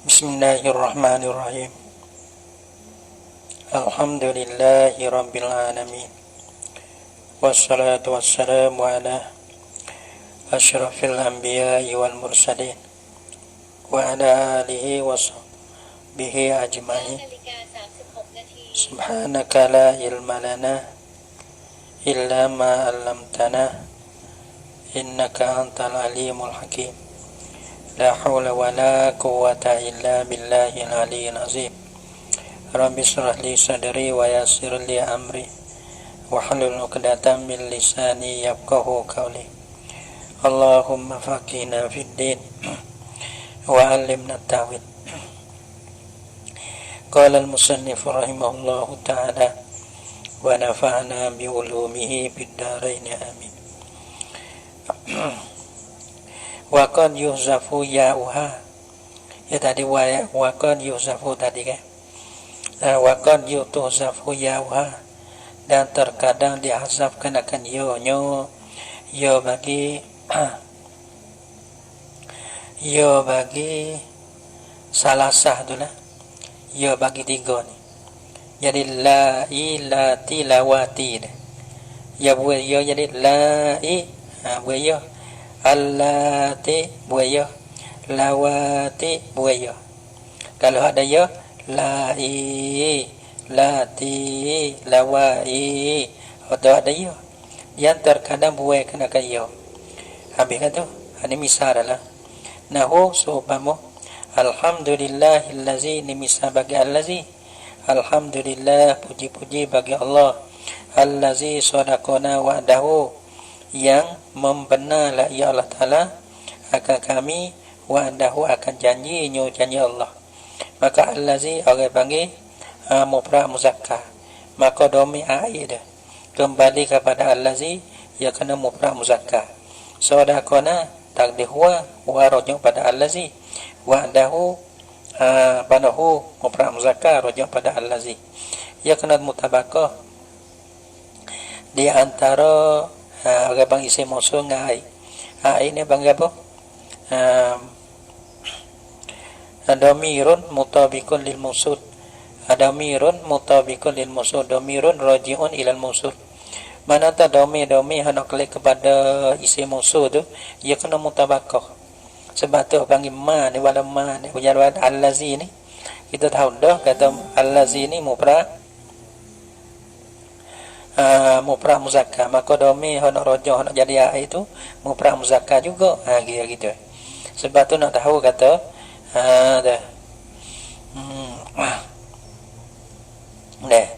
Bismillahirrahmanirrahim. Alhamdulillahi rabbil alamin. Wassalatu wassalamu ala asyrafil anbiya'i wal mursalin wa ala alihi wa sahbihi ajma'in. Subhanaka la ilma lana illa ma 'allamtana innaka antal alimul hakim. La haula wa la quwwata illa billahil aliyyil azim. Rabbi shrah li sadri wa yassir li amri wahlul 'uqdatam min lisani yafqahu qawli. Allahumma faqihna fid din wa 'allimna at-ta'wil. Qala al-musannif rahimahullahu ta'ala wa nafa'na bi ulumihi fid dharain amin. Wa qad yuhzafu ya'uha, ya tadi wa qad yuhzafu tadi kan. Wa qad yuhzafu ya'uha, dan terkadang dihazafkan akan yo bagi yo bagi salasah itulah, yo bagi tiga ni. Jadi la ilati lawati ya buat yo, jadi la buat yo, allati buaya, lawati buaya. Kalau ada ya lai, lati, lawai, atau ada ya yang terkadang buaya kena ya. Habis kan tu, ini misal adalah nahu subamu alhamdulillahillazi, ini misal bagi allazi. Alhamdulillah, puji-puji bagi Allah, allazi sadaqana wa'dahu, yang membenarlah ya Allah Ta'ala akan kami, wa'dahu akan janji Allah. Maka allazi orang panggil mufrad muzakkar, maka domi aid kembali kepada allazi yang kena mufrad muzakkar. Sadaqana takdir wa rujuk pada allazi, wa'dahu panahu mufrad muzakkar rujuk pada allazi. Ia kena mutabaqah di antara orang bang isi mausul dengan ai ni bang apa? Damirun mutabiqun lil mausul. Damirun mutabiqun lil mausul. Damirun raji'un ila al mausul. Mana tak damir hendak klik kepada isi mausul tu, ia kena mutabaqah. Sebab tu panggil ma ni, wala ma ni punya allazi ni. Kita tahu dah kata allazi ni mufrad mufrad muzakkar, maka domi hendak rojah hendak jadi ai itu mufrad muzakkar juga. Gitu. Sebab tu nak tahu kata dah.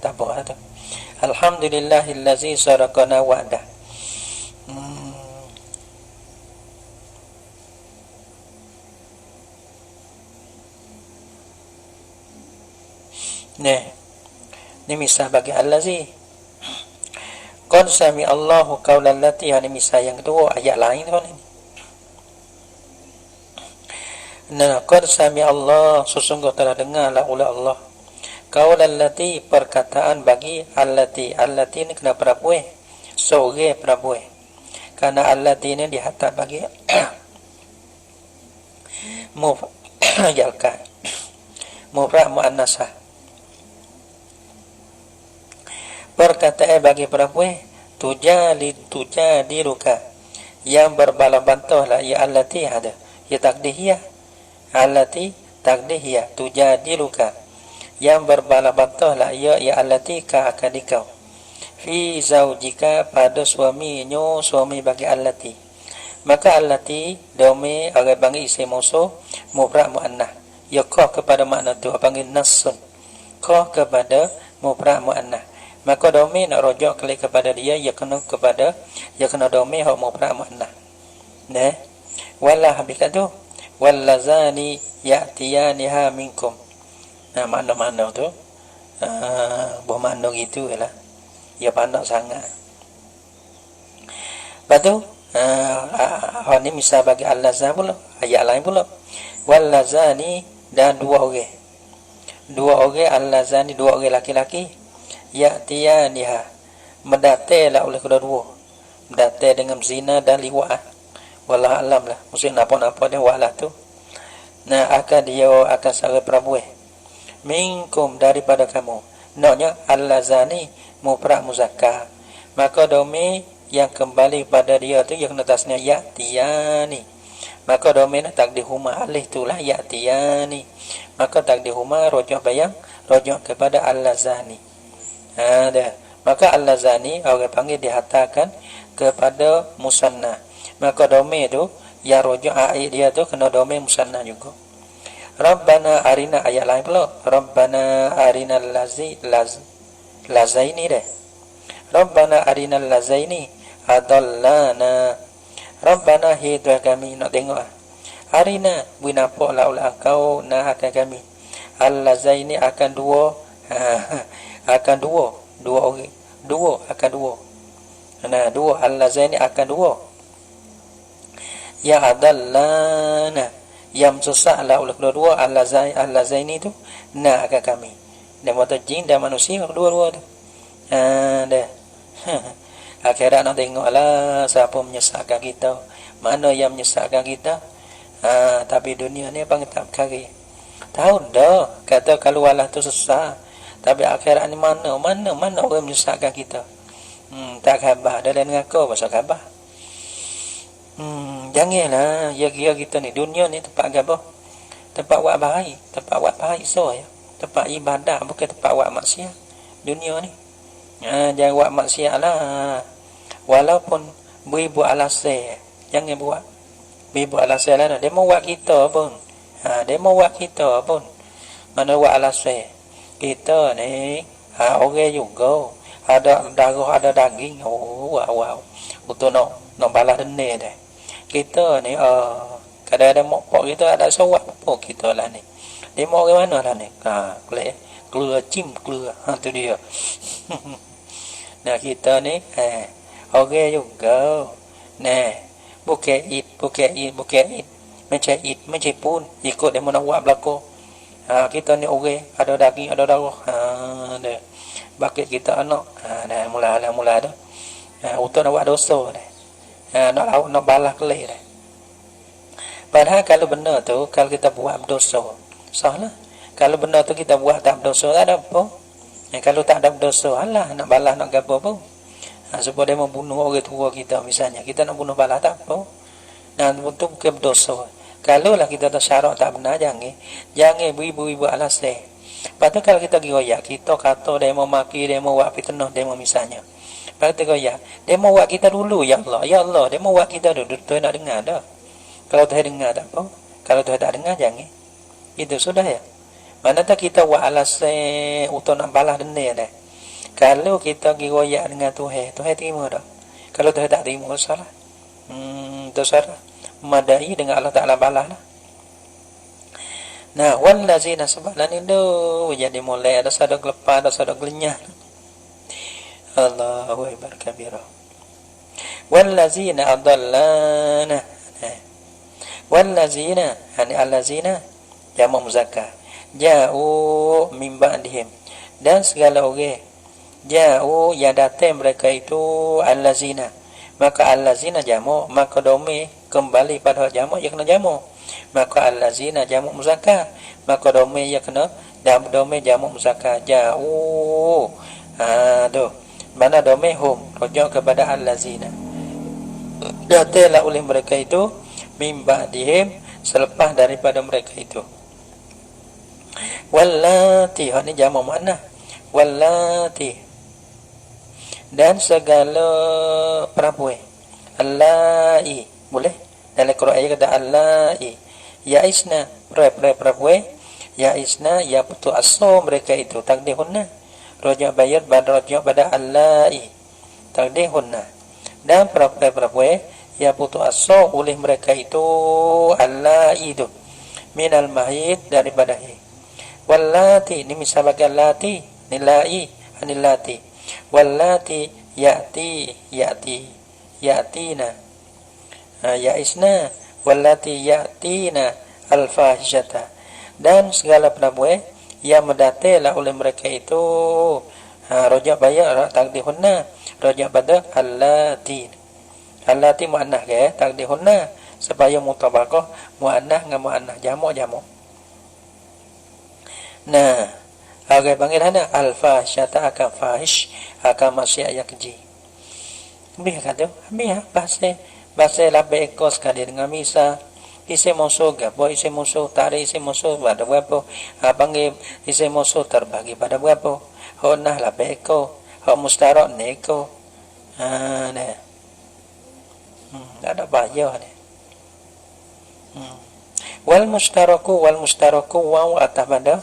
Tak apa tu. Alhamdulillahillazi sadaqana wa'dah. Ni misal bagi allazi. Qad sami Allahu qaulan lati, ini misal yang kedua ayat lain tu ni. Qad sami Allah, sesungguh telah dengarlah oleh Allah qaulan lati, perkataan bagi allati. Allati ni kena perempuan, seorang perempuan. Karena allati ni dihantar bagi mufrad muannasah. Perkataan bagi perempuan, tujadiluka, yang berbalah bantahlah ya allati ada ya takdihiyah, allati takdihiyah, tujadiluka, yang berbalah bantahlah ya allati ka akan dikau, fi zaujika, pada suami bagi allati. Maka allati domi orang panggil isi mausul mufrad muannah, ya kah kepada makna tu panggil nasun, kah kepada mufrad muannah. Maka domi nak rujuk klik kepada dia, ia kena domi hak mufrad muannah. Wala habis tu wallazani ya'tiyaniha minkum. Makna-makna tu bermakna gitu lah. Ia pandang sangat. Lepas tu ni misal bagi allaza pula, ayat lain pula. Wallazani, dan dua orang allazani, dua orang laki-laki, ya'tiyaniha, mendatailah oleh kedua-dua, mendatai dengan zina dan liwat. Wallah alam lah, mesti napa-napa dia walah tu. Nah akan dia akan sara perempuan minkum daripada kamu. Naknya allazani mufrad muzakkar. Maka domain yang kembali pada dia tu yang atasnya ya'tiyani. Maka domain takdir huma alih itulah ya'tiyani. Maka takdir huma rujuk bayang rujuk kepada allazani. Ada. Maka allazani orang panggil dihatakan kepada musanna. Maka domain tu yang rujuk ai dia tu kena domain musanna juga. Rabbana arina ayat lain pula. Rabbana arinal lazaini deh. Rabbana arinal lazaini adallana. Rabbana hidayah kami nak tengok. Arina binapok lah oleh engkau nak akan kami. Al-lazaini akan dua. Akan dua orang. Dua akan dua. Nah, dua al-lazaini akan dua. Ya adallana. Yang sesatlah oleh kedua-dua al-lazaini tu nak akan kami. Dan mata jin dan manusia kedua-dua tu. Dah. Akhirat nak tengoklah siapa menyesatkan kita, mana yang menyesatkan kita. Tapi dunia ni panggil tak perkara. Tahu dah kata kalau Allah tu sesat, tapi akhirat ni mana orang menyesatkan kita. Tak khabar dah dengan kau pasal khabar. Janganlah ya kira kita ni dunia ni tempat apa? Tempat buat baik, tempat buat baik so ya. Tempat ibadah bukan tempat buat maksiat. Dunia ni jangan buat maksiat lah. Walaupun beribu alasan, jangan buat beribu alasan lah. Dia mau buat kita pun, dia mau buat kita pun. Mana buat alasan kita ni orang juga ada darah ada daging. Wow untuk nak balas dendam dah. Kita ni kadang-kadang mokpok kita ada sawak apa kita lah ni. Dia mau ke mana lah ni? Keluar cim keluar. Tu dia. Nah kita ni orang juga. Nah bukan it. Macam pun ikut dia nak buat belakang. Kita ni orang ada daging ada darah. Dah. Bakit kita anak. Dah mula dah. Untuk nak buat dosa dah. Nak balas kelih dah. Padahal kalau benar tu kalau kita buat berdosa salah. Kalau benar tu kita buat tak berdosa tak ada apa. Kalau tak ada berdosa alah nak balas nak gapo pun. Supaya dia membunuh orang tua kita misalnya. Kita nak bunuh balas tak apa. Dan untuk bukan berdosa. Kalau lah kita tak syarat tak benar jangan beribu-ibu alasan. Patut kalau kita goyak kita kata dia mau maki dia mau buat fitnah dia mau misalnya. Patut goyak dia mau buat kita dulu ya Allah dia mau buat kita dulu tu nak dengar dah. Kalau tu dengar tak apa. Kalau tu tak dengar jangan. Itu sudah ya. Mana tak kita buat alasan untuk nak balas dendam dah. Kalau kita goyak dengan Tuhan terima dah. Kalau Tuhan tak terima salah. Tu salah. Madai dengan Allah Ta'ala balas lah. Nah, wallazina sebablah ni jadi mulai ada sadar gelepar, ada sadar gelenyah. Allahu Akbar kabira. Wallazina adallana. Wallazina, yani allazina jamak muzakkar. Ja'u min ba'dihim. Dan segala orang ja'u yang datang mereka itu allazina. Maka allazina jamak, maka domain kembali pada jamak yang kena jamak. Maka allazina jamak muzakkar, maka domain yang kena domain jamak muzakkar. Ja'u. Tu. Mana domain hum rujuk kepada allazina. Datanglah oleh mereka itu min ba'dihim selepas daripada mereka itu. Wallati, ini jamak mana? Wallati. Dan segala perempuan. Allai. Boleh? Dalam Quran ayat kata allai. Ya isna. Perempuan. Ya isna. Ya putus asa mereka itu. Takdihunna. Rojak bayar rojak pada allai. Takdihunna. Dan perempuan. Ya putus asa oleh mereka itu. Allai itu. Minal mahid daripada wallati. Ini misalnya lati. Nilai. Anilati. Wallati yatina ya'isna wallati yatina al-fahishata. Dan segala perempuan yang mendatanglah oleh mereka itu rojak bayar takdihunna rojak pada allati muannah ke takdihunna supaya mutabaqah muannah dengan muannah, jamak. Nah, agak panggil hana al-fahsyata akan fahish akan maksiat yang keji. Habis kata, bahasa labak ekor sekali dengan misa isi musuh gapo isi musuh tak ada isi musuh pada berapa panggil isi musuh terbagi pada berapa honah labak ekor hak mustarak neko ni tak ada bahaya ni wal mustaraku wa atas pada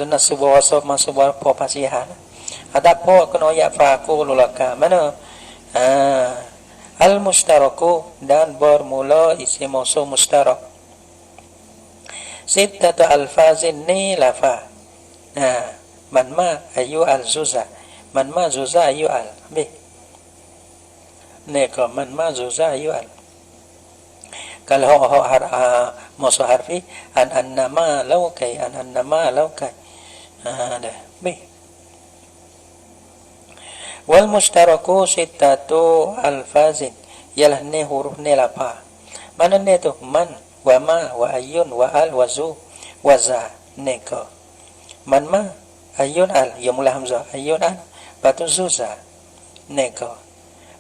nasu bahasa masuk berapa pasihan ada po kena ya faku lulaka mana al mustaraku dan bermula isi musuh mustarak sittatu alfazin ni lafa man ma ayu al zuza man ma zuza ayu al be neko man ma zuza ayu al kalau musuh harfi annama laukai dah be wal mustaraku sittatu alfazin ialah ni huruf ni lapa mana ni tu man wa ma wa ayun wa al wa zu wa za neko man ma ayun al ya mula hamzah ayun al batu zuza neko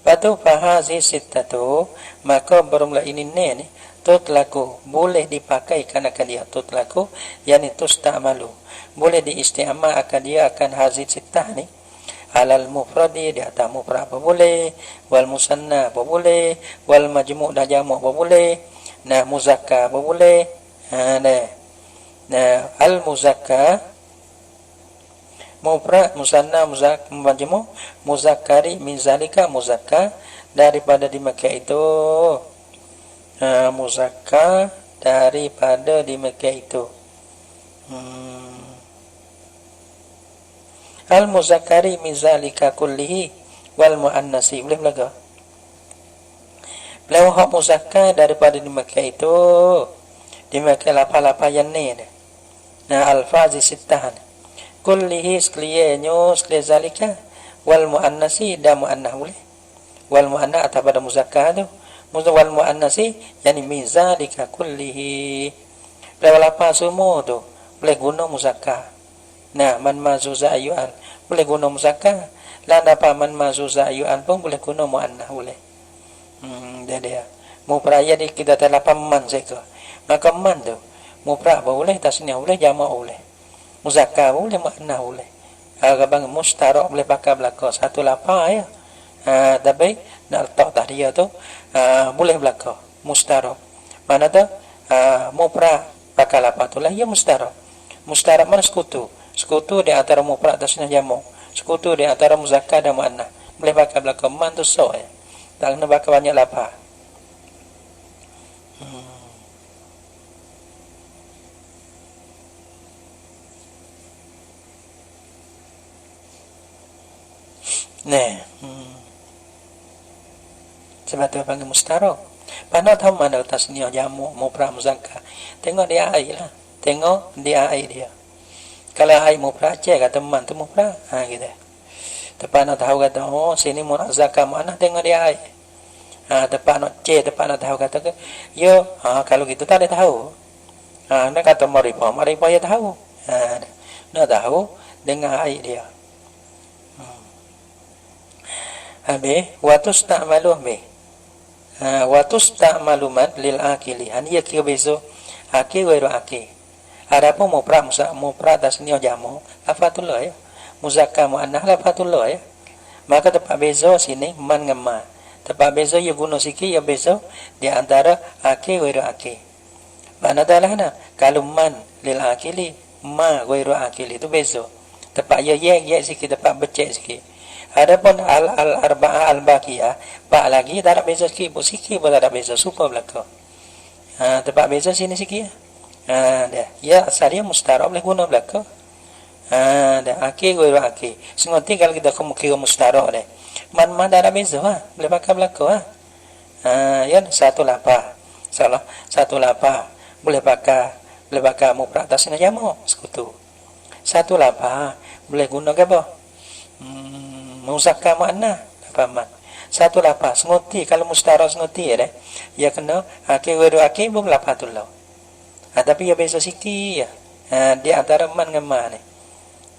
batu fahazi sittatu maka bermula ini ni tutlaku boleh dipakai akan dia tutlaku yani tustamalu boleh diistiamal akan dia akan hazi sittah ni alal mufradi di atas mufrad apa boleh wal musanna apa boleh wal majmu' dan jamak apa boleh nah muzakka apa boleh nah al muzakka mufrad musanna majmu' muzakkari min zalika muzakka daripada di Mekah itu muzakka daripada di Mekah itu al muzakkari min zalika kullihi wal muannasi boleh belaga beliau hak muzakkar daripada di Mekah itu di Mekah lapa-lapa yang ni nah alfazi sittahan kullihi sekaliannya sekalian zalika wal muannasi dan muannah boleh wal muannah atau pada muzakkar tu wal muannasi yani min zalika kullihi beliau lapa semua tu boleh guna muzakkar nah man mazuza ayu'al boleh guna muzakkar la dapat man mazuza ayu'al pun boleh guna muannah boleh dia mufrad di kita terlapan man seka maka man tu mufrad boleh tasniah boleh jamak boleh muzakkar boleh muannah boleh bang mustarak boleh pakai belaka satu lapa ya tapi nak letak tahdiyah tu boleh belaka mustarak mana tu mufrad pakai lapa tu lah ya mustarak mana sekutu di antara mufrad tasniah jamak sekutu di antara muzakkar dan muannah boleh pakai belakang man tu so ya tak kena pakai banyak lapa sebab tu panggil mustarak pandai tahu mana tasniah jamak mufrad muzakkar tengok dia air lah tengok dia air dia kalau ai mufrad cek kata man tu mufrad gitu tepat nak tahu kata oh sini muzakkar mana tengok dia ai tepat nak cek tepat nak tahu kata ke yo kalau gitu tak ada tahu nak kata marifah ya tahu nak tahu dengan ai dia habis watus ta'malu watus ta'maluman lil akili dia kira bezo akil wa akil adapun mufrad tasniah jamak lafatullah ya muzakkar muannah lafatullah ya maka tempat beza sini man dengan ma tempat beza ya guna sikit ya beza di antara akil wa akil mana dalah nah kalau man lil akili ma ghairu akili itu beza tempat ya sikit tempat becek sikit adapun al arba'ah al baqiyah pak lagi tak ada beza sikit pun tak ada beza super belaka tempat beza sini sikit dia ya asalnya mustarak boleh guna belaka dah akil ghairu akil sengerti kalau kita kira mustarak dah man dah ada beza boleh pakai belaka ya satu lapa boleh pakai mufrad tasniah jamak sekutu Satu lapa boleh guna ke apa? Muzakkar muannah lapa man. Satu lapa senguti kalau mustara senguti ya deh. Ya kena akhir ghairu akhir pun lapatul law. Tapi ya beza sikit ya. Di antara man dengan ma ni.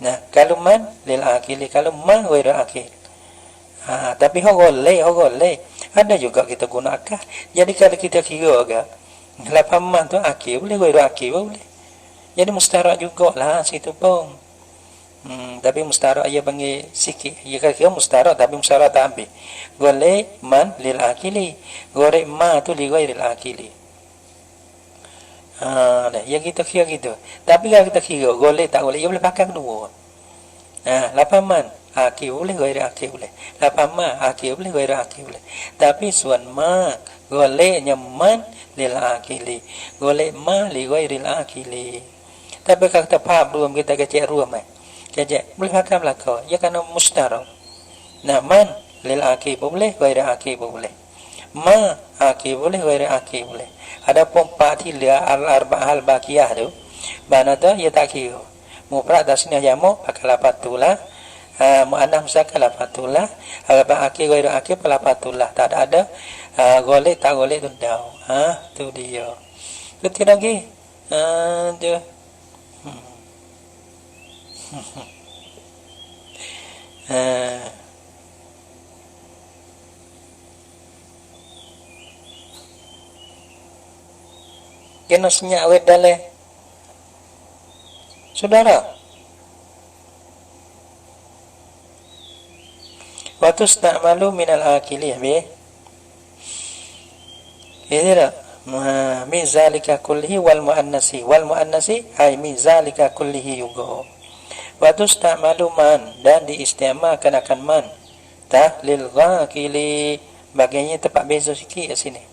Nah, kalau man lil akili, kalau ma ghairu akil. Tapi hogoleh. Ada juga kita guna akal. Jadi kalau kita kira agak lapan man tu akil boleh, ghairu akil boleh. Jadi mustarak jugalah situ pun. Tapi mustarak ia panggil sikit. Ia kira mustarak tapi mustarak tak ambil. Goleh man lil akili. Goleh ma tu li ghairil akili. Ya kita kira gitu. Tapi kalau kita kira goleh tak boleh, ia boleh pakai kedua. Lapan man akil boleh, ghairu akil boleh. Lapan ma akil boleh, ghairu akil boleh. Tapi suan ma golehnya man lil akili. Goleh ma li ghairil akili. Tapi kalau kita faham rua kita kecek rua kecek boleh pakai belakang. Ya kan mustarak. Nah, man lil akil boleh, ghairu akil boleh. Ma akil boleh, ghairu akil boleh. Ada pompa tiga al-arba'ah al-baqiyah tu. Mana tu ya tak kira. Mufrad tasniah jamu pakai lapatullah. Muannah muzakkar lapatullah. Arba'ah akil ghairu akil lapatullah. Tak ada golek tak golek tu dah. Tu dia. Betul lagi. Tu. Kena senyap wet daleh. Saudara. Wa tusta'malu minal akili bi. Ini dah. Min zalika kullihi wal muannasi ay min zalika kullihi juga. Wa tusta'malu man dan diistiamalkan akan man lil ghakili. Bagiannya tempat beza sikit kat sini.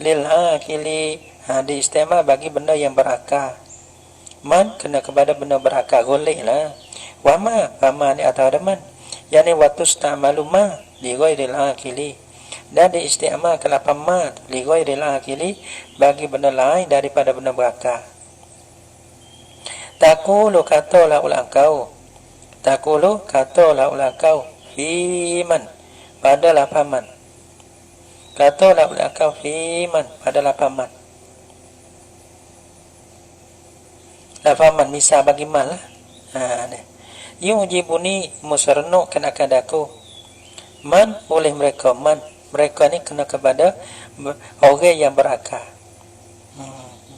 Lil akili diistiamal bagi benda yang berakal. Man kena kepada benda berakal, golek lah. Wa ma ni atau ada man. Yani wa tusta'malu ma li ghairil akili. Dan diistiamalkan apa ma li ghairil akili bagi benda lain daripada benda berakal. Takulu katalah ulangkau. Takulu katalah ulangkau fi man pada lapaman. Katalah ulangkau fi man pada lapaman. Lapaman misal bagi man lah. Yujibuni musarnukan akan aku. Man oleh mereka, man mereka ni kena kepada orang yang berakal.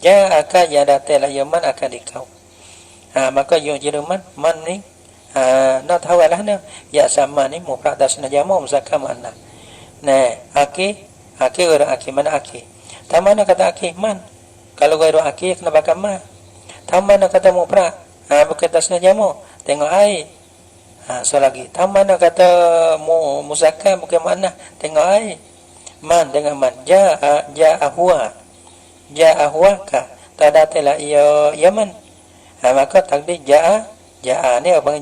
Ja'aka ya datang ya man akan dikau. Maka yujiru man ni nak tahu lah ni ya sama ni mufrad tasniah jamu muzakkar muannah. Nah, akil ghairu akil, mana akil? Tak mana kata akil man. Kalau ghairu akil kena pakai ma. Tak mana kata mufrad bukan tasniah jamu. Tengok air. So lagi. Tak mana kata muzakkar bukan muannah. Tengok air. Man dengan man. Ja'a huwa ka. Tak datanglah ya man. Maka takdir ja'a ni apa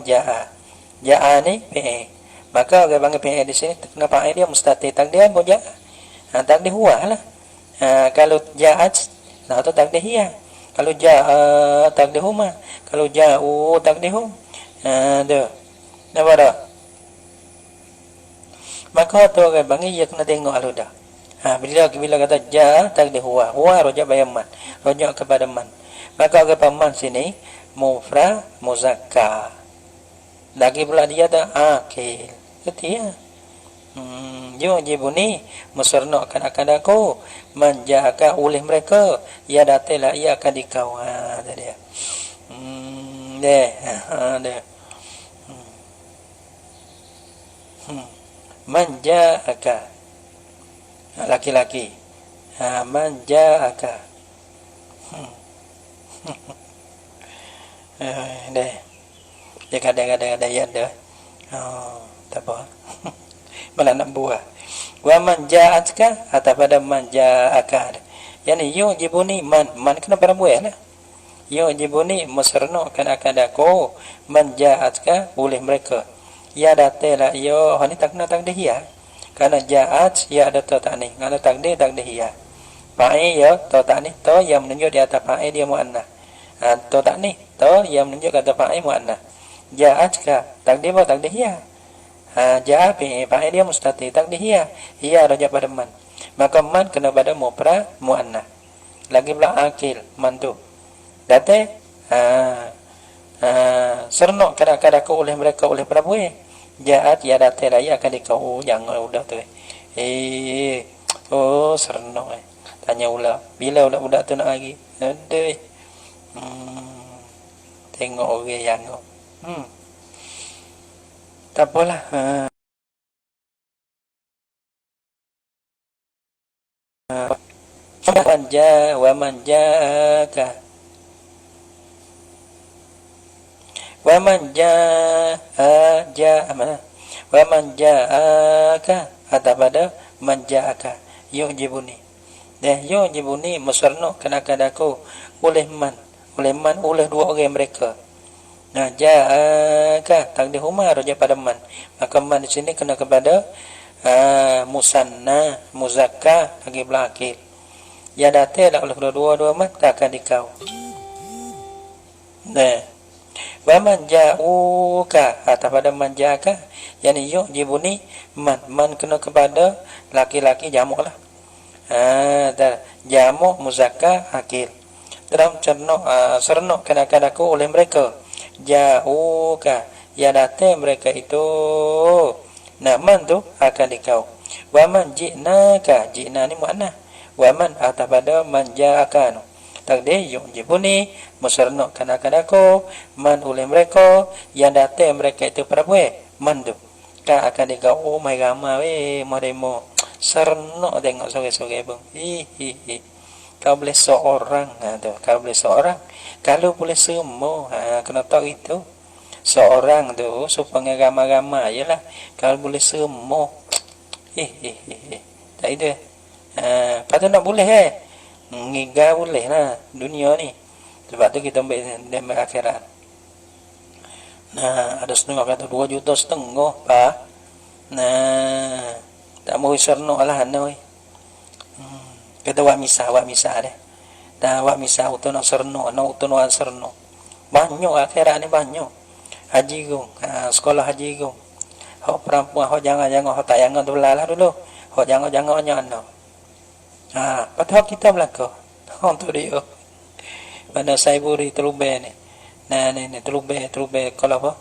ja'a ni fi'il. Maka orang panggil fi'il di sini kena fa'il dia mustatir, takdir apa ja'a? Takdir huwa lah. Kalau ja'at nah tu takdir hiya. Kalau ja'a takdir huma. Kalau ja'u takdir hum. Tu. Nampak tak? Maka tu orang panggil dia kena tengok lalu dah. Bila kata ja'a takdir huwa. Huwa rojak bayar man. Rojak kepada man. Maka orang paman sini mufrad muzakkar. Lagi pula dia ada akil. Betul ya? Yujibuni musarnakan akan aku menjaga oleh mereka ya datanglah ia akan dikau. Tadi dia. Deh. Manja'aka laki-laki. Manja'aka. Deh. Dia kadang-kadang ada ya dah. Tak apa. Malah nak buah. Wa man ja'atka atau pada man ja'aka. Yani yujibuni man kena pada buah lah. Yujibuni musarnakan akan aku man ja'atka oleh mereka. Ya datanglah ya ni tak kena takdir ya. Karena ja'at ya ada ta ta'ni. Kalau takdir ya. Fa'il ya ta ta'ni ta yang menunjuk di atas fa'il dia muannah. To tak ni, to yang menunjukkan kata fa'il muannas. Ja'at ka, takdir apa? Takdir hiya. Ja'a fa'il dia mustatir, takdir hiya. Hiya rajak pada man. Maka man kena pada mufrad muannas. Lagi pula akil, man tu. Date sernok kadang-kadang oleh mereka oleh perempuan. Ja'at ya date raya akan dikau jangan udah tu. Sernok tanya ulah bila budak tu nak lagi. Aduh. Tengok orang yang tak apalah. Wa man ja'aka wa man ja'a mana wa man ja'aka atau pada man ja'aka yu'jibuni yu'jibuni musarno kena-kena aku oleh man oleh dua orang mereka. Nah, ja'aka takdir huma raja pada man. Maka man di sini kena kepada musanna, muzakka lagi belakil. Ya date dah oleh dua man tak akan dikau. Nah, wa man ja'uka atau pada man ja'aka yani yu'jibuni man kena kepada laki-laki jamak lah. Jamak muzakka akil. Dalam sernok kena-kena aku oleh mereka. Ja'uka ya datang mereka itu. Nah, man tu akan dikau. Wa man ji'naka, ji'na ni muannas. Wa man atau pada man ja'aka. Takdir yu'jibuni musernok kena-kena aku man oleh mereka yang datang mereka itu perempuan. Man tu kan akan dikau. Mai ramai mau sernok tengok sore-sore bang. Kau boleh seorang tu, kau boleh seorang. Kalau boleh semua, kena tahu itu. Seorang tu supaya ramai-ramai jelah. Kalau boleh semua. Tak itu. Patut nak boleh ngiga boleh lah dunia ni. Sebab tu kita ambil demi akhirat. Nah, ada setengah kata 2,5 juta Pak. Nah, tak mau sernok lah anda. Kata wak misah deh. Dah wak misah utuh nak serno, nak utuh nak serno. Banyak akhirat ni banyak. Haji gong, sekolah haji gong. Hak perempuan, hak jangan hak tak jangan tu belalah dulu. Hak jangan nyana. Patut kita belaka. Untuk dia. Pada saiburi terubeh ni. Nah ni terubeh kalau apa?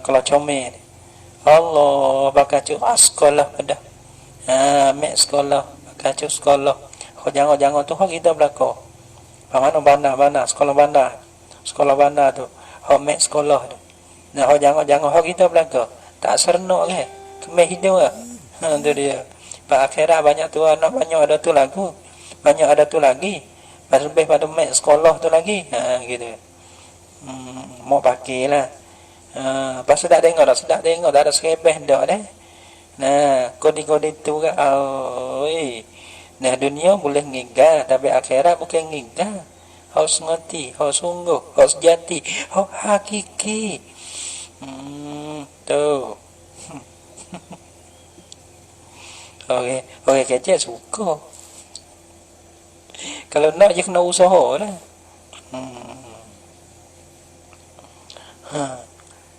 Kalau comel ni. Allah bakal sekolah pada. Mek sekolah kacau sekolah. Jangan tu hak kita belaka. Mana bandar sekolah bandar tu. Hak mek sekolah tu. Nah, hak jangan hak kita belaka. Tak serenok ke? Kemeh hidup ah. Tu dia. Pak akhirat banyak tu anak banyak ada tu lagu. Banyak ada tu lagi. Lebih pada mek sekolah tu lagi. Gitu. Mau pakailah. Pas sedap tengok tak ada serebeh dak dah. Nah, kodi-kodi tu kan. Nah, dunia boleh ngigah, tapi akhirat bukan ngigah. Harus ngerti, harus sungguh, harus sejati, harus hakiki. Tu. Okey kecil suka. Kalau nak je kena usaha lah.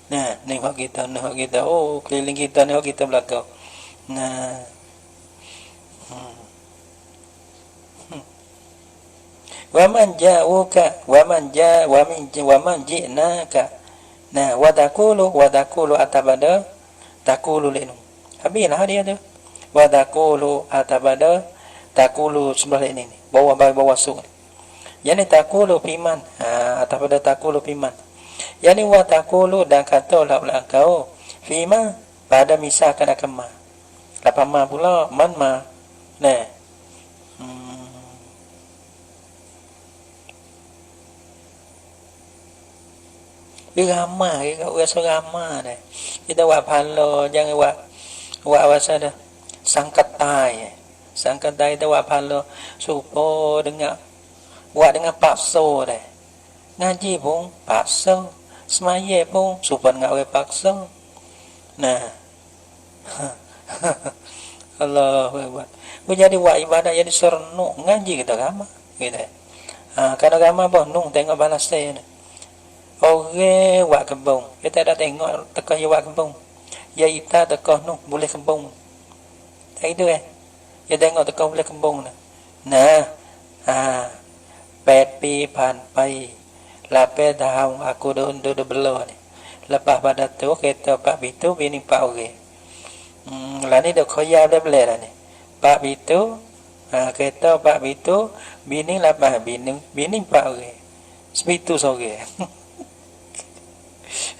Nah, hak kita. Keliling kita ni hak kita belakang. Nah. Wa man ja'uka wa man ji'naka. Nah, wa taqulu atabada taqulu linu. Habislah dia tu. Wa taqulu atabada taqulu sebelah ini. Bawa su. Yani taqulu fiman. Atabada taqulu fiman. Yani wa taqulu dan kata ulah kau fima pada misalkan akan ma. Lapan ma pula man ma. Nah. Dia ramah ke kau rasa ramah dah. Kita buat pahala jangan buat apa dah. Sangkatai kita buat pahala supaya buat dengan paksa dah. Ngaji pun paksa, semaya pun supaya dengan orang paksa. Nah. Allahu Akbar. Jadi buat ibadat jadi serenuk ngaji kita ramah gitu. Kadang ramai pun nung tengok balas saya ni. Orang buat kebun. Kita dah tengok tekah dia buat kebun. Ya ita tekah nung boleh kebun. Tak itu dia tengok tekah boleh kebun ni. Nah, pet pi pan pai. Lape dah aku dah undur dah bela ni. Lepas pada tu kereta Pak Bitu bini Pak Ore. Lah ni dah khoya dah boleh dah ni. Pak Bitu kereta Pak Bitu bini lepas bini Pak Ore. Sebitu sore.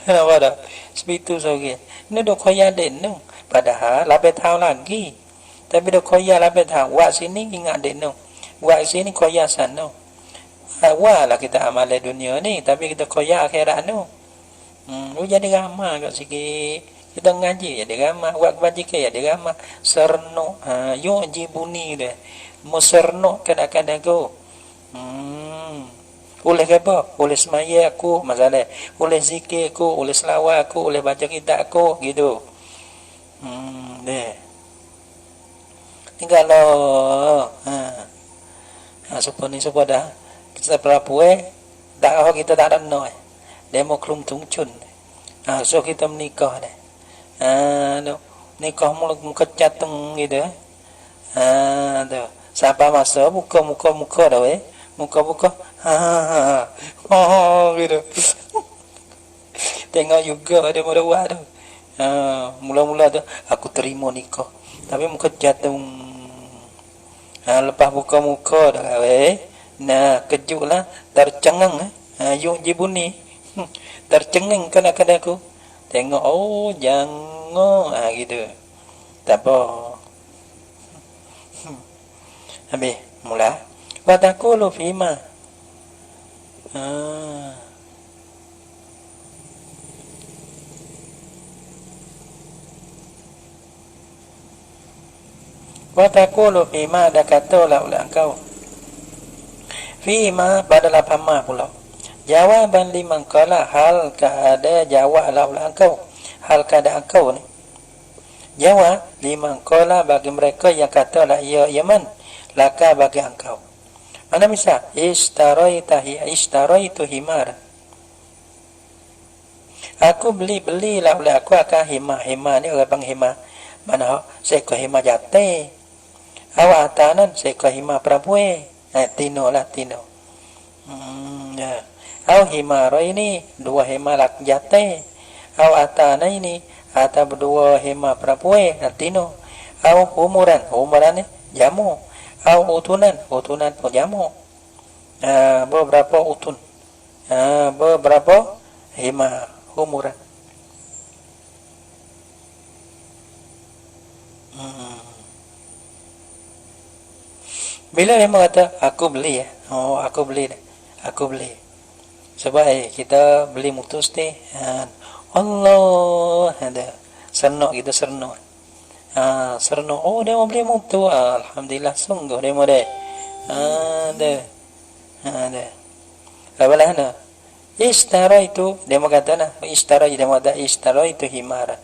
Apa dah? Sebitu sore. Ni dah khoya den nu. Padahal lape tahun lagi. Tapi dah khoya lape tahun. Wak sini ingat den nu. Wak sini khoya sana. Awal lah kita amal dunia ni, tapi kita khoya akhirat nu. Jadi ramah kat sikit. Kita ngaji jadi ramah, buat kebajikan jadi ramah. Serno, jibuni dia. Muserno kadang-kadang aku. Oleh apa? Oleh semaya aku, masalah. Oleh zikir aku, oleh selawat aku, oleh baca kitab aku, gitu. Deh. Tinggal lo. Supaya ni supaya dah. Kita berapa dakwah kita tak ada no. Demo kelum tungcun. So kita menikah dah. Nikah mula kecat tung gitu. Tu. Siapa masa muka dah muka. Gitu. Tengok juga dia mula buat tu. Mula-mula tu aku terima nikah. Tapi muka jatuh. Lepas muka dah nah kejutlah tercengang yung jibuni. Tercengang kadang-kadang aku tengok jangan gitu. Tak apa. Habis mula wa taqulu fima wa taqulu fima ada kata lah ulah kau fima pada pama pula jawaban liman qala hal ada jawab lah ulah kau hal keadaan kau ni jawab liman qala bagi mereka yang kata la ya yaman laka bagi engkau. Mana misal istaraitu himar. Aku beli lah oleh aku akan hima ni orang panggil hima. Mana seekor hima jate. Awak atanan seekor hima perempuan. Tino. Ya. Au himara ini dua hima laki jate. Awak atanan ini ada berdua hima perempuan. Tino. Au umuran ni jamu. Au utunan pun jamu. Beberapa utun. Beberapa hima umuran. Bila dia kata aku beli aku beli. Sebab kita beli mutus ni Allah ada. Senok kita senok. Serno dia mau beli mutu alhamdulillah sungguh dia mau ada lawalah na istara itu dia mau kata nah istara dia mau ada istara itu himaran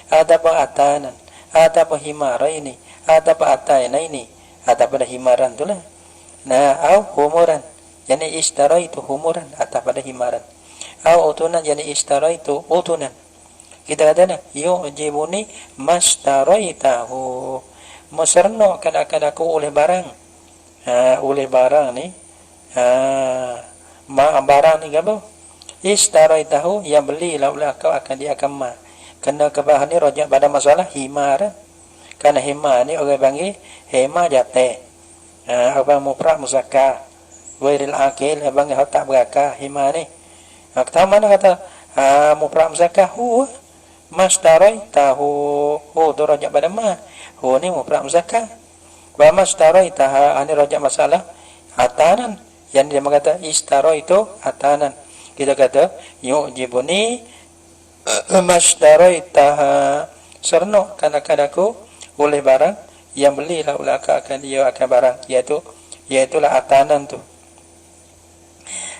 ada apa atanan ada apa himara ini ada apa atana ini ada pada himaran tu lah au humuran jadi istara itu humuran ada pada himaran au utunan jadi istara itu utunan. Kita kata yu'jibuni mastaraitahu. Maserno kadang-kadang aku oleh barang. Oleh barang ni. Barang ni apa? Istaraitahu yang beli laulah kau akan dia akan ma. Kena kebahan ni rojak pada masalah himar. Karena himar ni orang panggil hima jate. Abang mufrad muzakkar. Wairil akil abang tak berakah himar ni. Kata mana kata mufrad muzakkar mastaraitahu tu rajak pada ma ni mufrad muzakkar wa mastaraitaha ani rajak masalah atanan yang dia mengata istara itu atanan kita kata yu'jibuni mastaraitaha serno kadang-kadangku oleh barang yang beli lah ulaka akan dia akan barang iaitulah atanan tu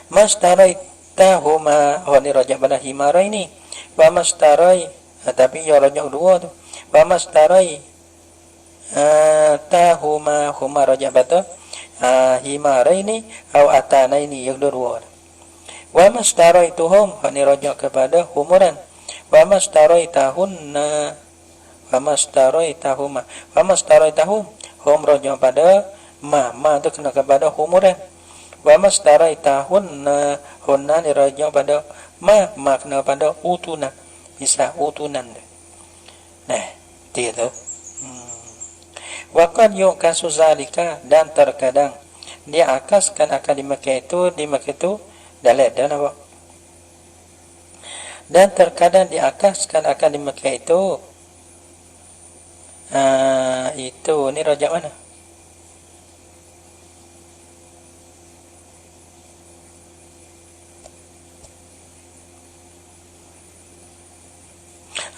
mastaraitahu ma ni rajak pada himara ini wa mastarai tapi ya rajak dua tu wa mastarai tahuma rajak bata himaraini atau atanaini yang dua. Wa mastaraituhum, ini rojak kepada humuran. Wa mastaraitahunna, wa mastaraitahuma, wa mastaraitahum, hum rojak pada ma itu kena kepada humuran. Wa mastaraitahunna, hunna ni rojak pada ma kena pada utuna, bisa utunan. Nah, itu. Waqad yukasu zalika, dan terkadang dia akaskan akan di Mekah itu dalil dan apa? Dan terkadang diakaskan akan di Mekah itu ini rojak mana?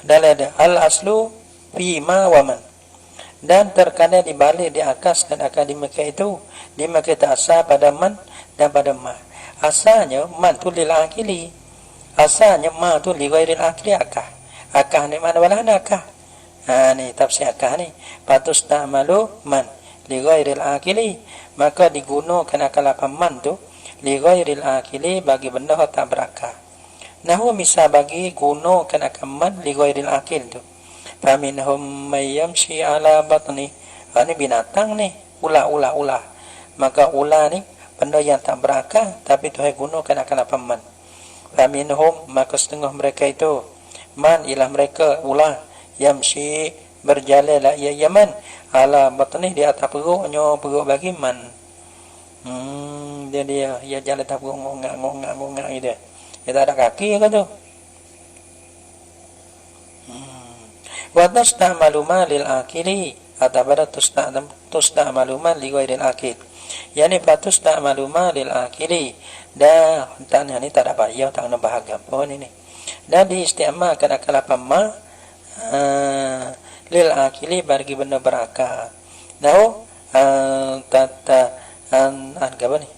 Dalil al aslu fi ma wa man. Dan terkadang dibalik diakaskan akan di Mekah itu asal pada man dan pada ma. Asalnya man tu lil akili, asalnya ma tu li ghairil akli akah. Akah ni mana wala akah. Ni tafsir akah ni. Patus ta'malu man li ghairil akili, maka digunakan akal apa man tu li ghairil akili bagi benda tak berakal. Nahu misal bagi gunakan akal man li ghairil akil tu. Faminhum may yamshi ala batni. Ini binatang ni, ular. Maka ular ni benda yang tak berakal, tapi Tuhan gunakan akan apa man. Faminhum, maka setengah mereka itu man ialah mereka ular, yamshi berjalan la yaman ala batni di atas perutnya, perut bagi man. Dia jalan tak perut ngongak gitu. Dia tak ada kaki ke tu. Wa tasta'malu ma lil akili, atabara tusta'malu ma li ghairil akil. Yani tusta'malu ma lil akili, dah tanya ni tak ada payah, tak nak bahagia pun ini. Dan diistiamalkan akal apa ma lil akili bagi benda berakal. Nahu apa ni?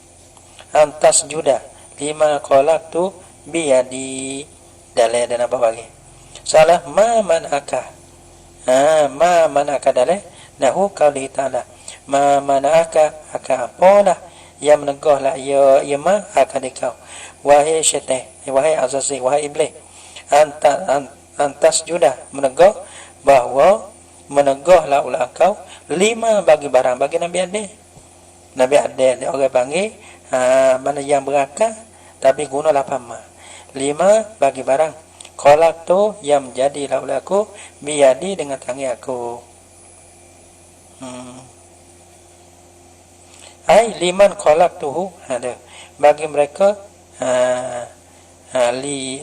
Antas juda lima qalaqtu biyadi, dalil dan apa bagi? Salah ma manaka. Ma manaka dalil nahu qauli ta'ala. Ma manaka aka apalah yang menegahlah ya ma akan dikau. Wahai syaitan, wahai azazi, wahai iblis. Antas juda menegah bahawa menegahlah ulah kau lima bagi barang bagi Nabi Adam. Nabi Adam dia orang panggil mana yang berakal tapi guna 8 ma. 5 bagi barang kolak tu yang menjadi laulaku biadi dengan tangan aku. Ai liman kolak tuhu ada bagi mereka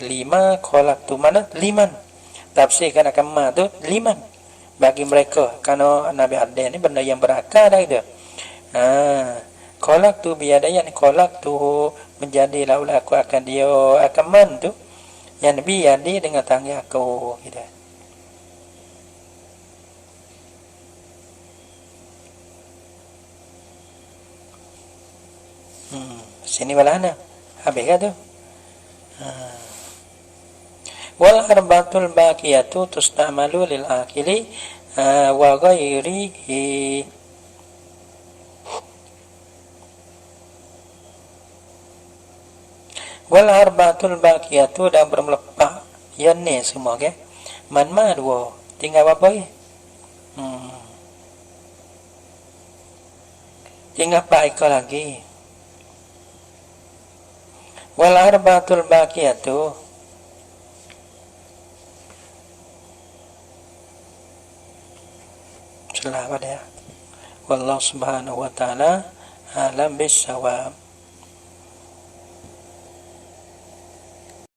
lima kolak tu mana liman tafsirkan akan ma tu liman bagi mereka kerana Nabi Adam ni benda yang berakal dah itu. Kolak tu biadanya ni kolak tu menjadi laulaku akan dia akan man tu yang biadi dengan tangan aku gitu. Sini balana habis kan tu. Wal arbatul baqiyatu tustamalu lil akili wa ghairihi. Wal arba'atul baqiyatu dan bermelepak yang ni semua ke man ma dua tinggal apa ke tinggal 4 ekor lagi. Wal arba'atul baqiyatu salah pada wallahu subhanahu wa ta'ala alam bisawab.